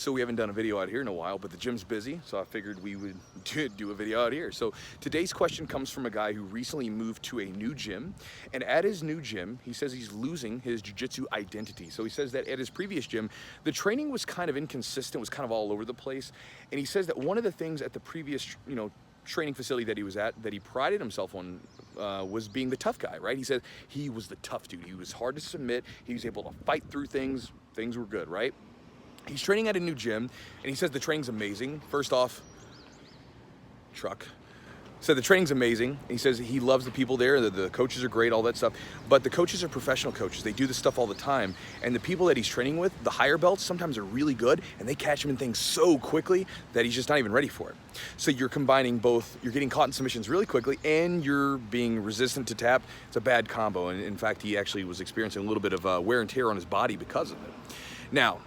So we haven't done a video out here in a while, but the gym's busy, so I figured we would do a video out here. So today's question comes from a guy who recently moved to a new gym, and at his new gym, he says he's losing his jiu-jitsu identity. So he says that at his previous gym, the training was kind of inconsistent, was kind of all over the place, and he says that one of the things at the previous, training facility that he was at that he prided himself on was being the tough guy, right? He said he was the tough dude. He was hard to submit. He was able to fight through things. Things were good, right? He's training at a new gym, and he says the training's amazing. First off, truck. So the training's amazing. He says he loves the people there. The coaches are great, all that stuff. But the coaches are professional coaches. They do this stuff all the time. And the people that he's training with, the higher belts, sometimes are really good, and they catch him in things so quickly that he's just not even ready for it. So you're combining both, you're getting caught in submissions really quickly, and you're being resistant to tap. It's a bad combo. And in fact, he actually was experiencing a little bit of wear and tear on his body because of it. Now,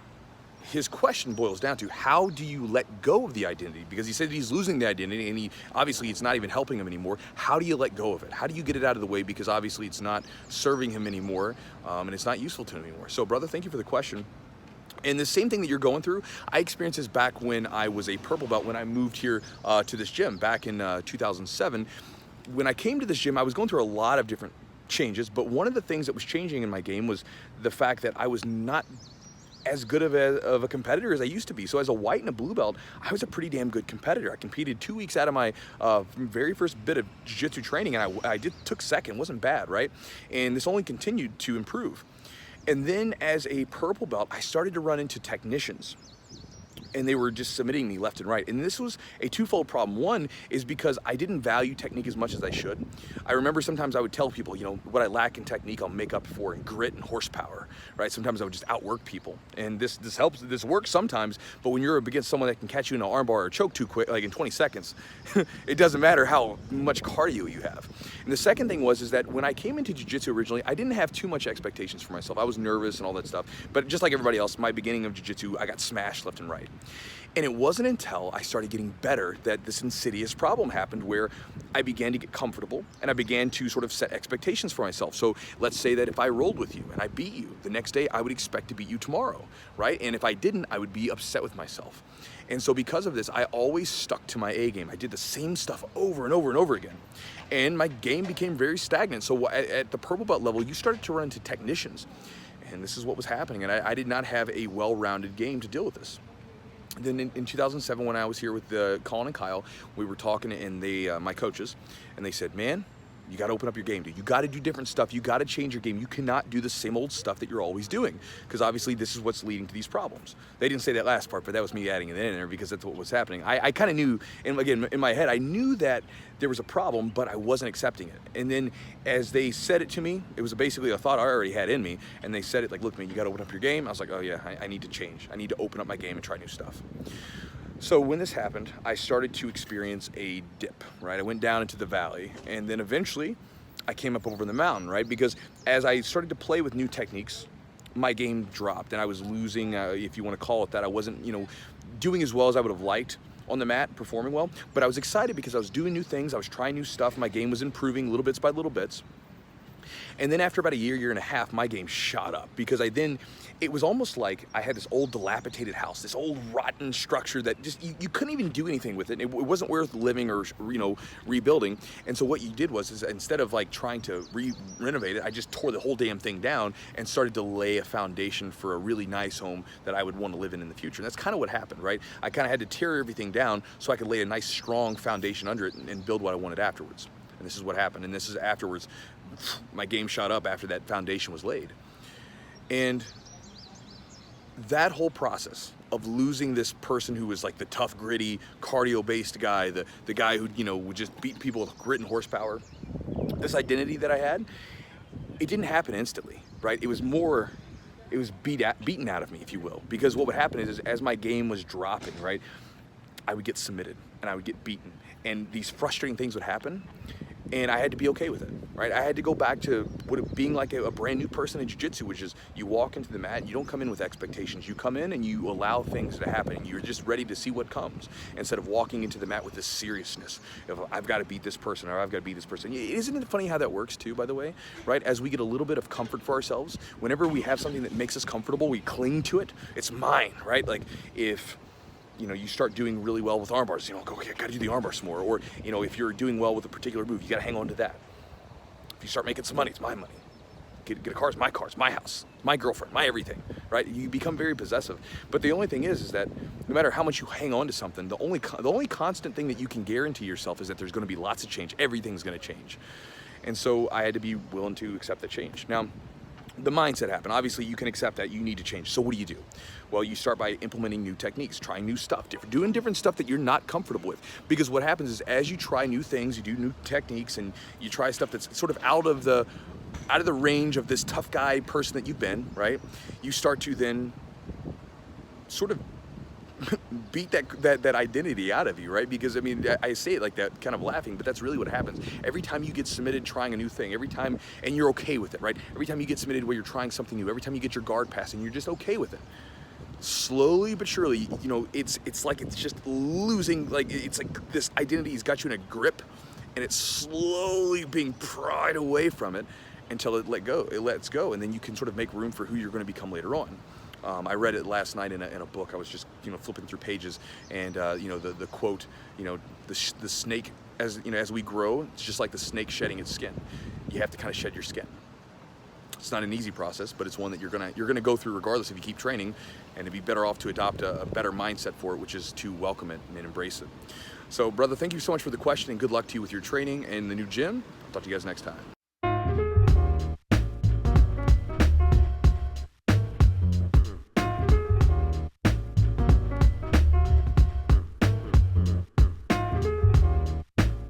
his question boils down to, how do you let go of the identity? Because he said he's losing the identity, and obviously it's not even helping him anymore. How do you let go of it? How do you get it out of the way? Because obviously it's not serving him anymore, and it's not useful to him anymore. So brother, thank you for the question. And the same thing that you're going through, I experienced this back when I was a purple belt, when I moved here to this gym back in 2007. When I came to this gym, I was going through a lot of different changes, but one of the things that was changing in my game was the fact that I was not as good of a competitor as I used to be. So as a white and a blue belt, I was a pretty damn good competitor. I competed 2 weeks out of my very first bit of jiu-jitsu training, and I took second. Wasn't bad, right? And this only continued to improve. And then as a purple belt, I started to run into technicians, and they were just submitting me left and right. And this was a twofold problem. One is because I didn't value technique as much as I should. I remember sometimes I would tell people, what I lack in technique, I'll make up for in grit and horsepower, right? Sometimes I would just outwork people. And this helps, this works sometimes, but when you're up against someone that can catch you in an armbar or choke too quick, like in 20 seconds, it doesn't matter how much cardio you have. And the second thing is that when I came into jiu-jitsu originally, I didn't have too much expectations for myself. I was nervous and all that stuff, but just like everybody else, my beginning of jiu-jitsu, I got smashed left and right. And it wasn't until I started getting better that this insidious problem happened, where I began to get comfortable and I began to sort of set expectations for myself. So let's say that if I rolled with you and I beat you, the next day I would expect to beat you tomorrow, right? And if I didn't, I would be upset with myself. And so because of this, I always stuck to my A game. I did the same stuff over and over and over again. And my game became very stagnant. So at the purple belt level, you started to run into technicians. And this is what was happening. And I did not have a well-rounded game to deal with this. Then in 2007, when I was here with Colin and Kyle, we were talking, and my coaches, and they said, man, you got to open up your game, dude. You got to do different stuff. You got to change your game. You cannot do the same old stuff that you're always doing, because obviously this is what's leading to these problems. They didn't say that last part, but that was me adding it in there because that's what was happening. I kind of knew, and again, in my head, I knew that there was a problem, but I wasn't accepting it. And then as they said it to me, it was basically a thought I already had in me, and they said it like, look, man, you got to open up your game. I was like, oh yeah, I need to change. I need to open up my game and try new stuff. So when this happened, I started to experience a dip, right? I went down into the valley, and then eventually I came up over the mountain, right? Because as I started to play with new techniques, my game dropped, and I was losing, if you want to call it that. I wasn't, doing as well as I would have liked on the mat, performing well, but I was excited because I was doing new things. I was trying new stuff. My game was improving little bits by little bits. And then after about a year and a half, my game shot up, because it was almost like I had this old dilapidated house, this old rotten structure that just, you couldn't even do anything with it. It wasn't worth living or, rebuilding. And so what you did was instead of like trying to renovate it, I just tore the whole damn thing down and started to lay a foundation for a really nice home that I would want to live in the future. And that's kind of what happened, right? I kind of had to tear everything down so I could lay a nice, strong foundation under it and build what I wanted afterwards. And this is what happened. And this is afterwards, my game shot up after that foundation was laid. And that whole process of losing this person who was like the tough, gritty, cardio-based guy, the guy who, would just beat people with grit and horsepower, this identity that I had, it didn't happen instantly, right? It was beaten out of me, if you will. Because what would happen is as my game was dropping, right, I would get submitted and I would get beaten. And these frustrating things would happen. And I had to be okay with it, right? I had to go back to being like a brand new person in jiu-jitsu, which is you walk into the mat and you don't come in with expectations. You come in and you allow things to happen. You're just ready to see what comes instead of walking into the mat with this seriousness of I've got to beat this person or I've got to beat this person. Isn't it funny how that works too, by the way, right? As we get a little bit of comfort for ourselves, whenever we have something that makes us comfortable, we cling to it. It's mine, right? Like if you start doing really well with arm bars, okay, I gotta do the arm bars more. Or, if you're doing well with a particular move, you gotta hang on to that. If you start making some money, it's my money. Get a car, it's my house, my girlfriend, my everything, right? You become very possessive. But the only thing is that no matter how much you hang on to something, the only constant thing that you can guarantee yourself is that there's gonna be lots of change. Everything's gonna change. And so I had to be willing to accept that change. Now, the mindset happened. Obviously, you can accept that you need to change. So what do? Well, you start by implementing new techniques, trying new stuff, doing different stuff that you're not comfortable with. Because what happens is as you try new things, you do new techniques, and you try stuff that's sort of out of the range of this tough guy person that you've been, right? You start to then sort of beat that identity out of you, right? Because I say it like that, kind of laughing, but that's really what happens. Every time you get submitted trying a new thing, and you're okay with it, right? Every time you get submitted where you're trying something new, every time you get your guard passing, you're just okay with it. Slowly but surely, it's like it's just losing, like it's like this identity has got you in a grip, and it's slowly being pried away from it until it lets go, and then you can sort of make room for who you're going to become later on. I read it last night in a book. I was just flipping through pages, and the quote, the snake, as we grow, it's just like the snake shedding its skin. You have to kind of shed your skin. It's not an easy process, but it's one that you're gonna go through regardless if you keep training, and to be better off to adopt a better mindset for it, which is to welcome it and embrace it. So, brother, thank you so much for the question, and good luck to you with your training and the new gym. I'll talk to you guys next time.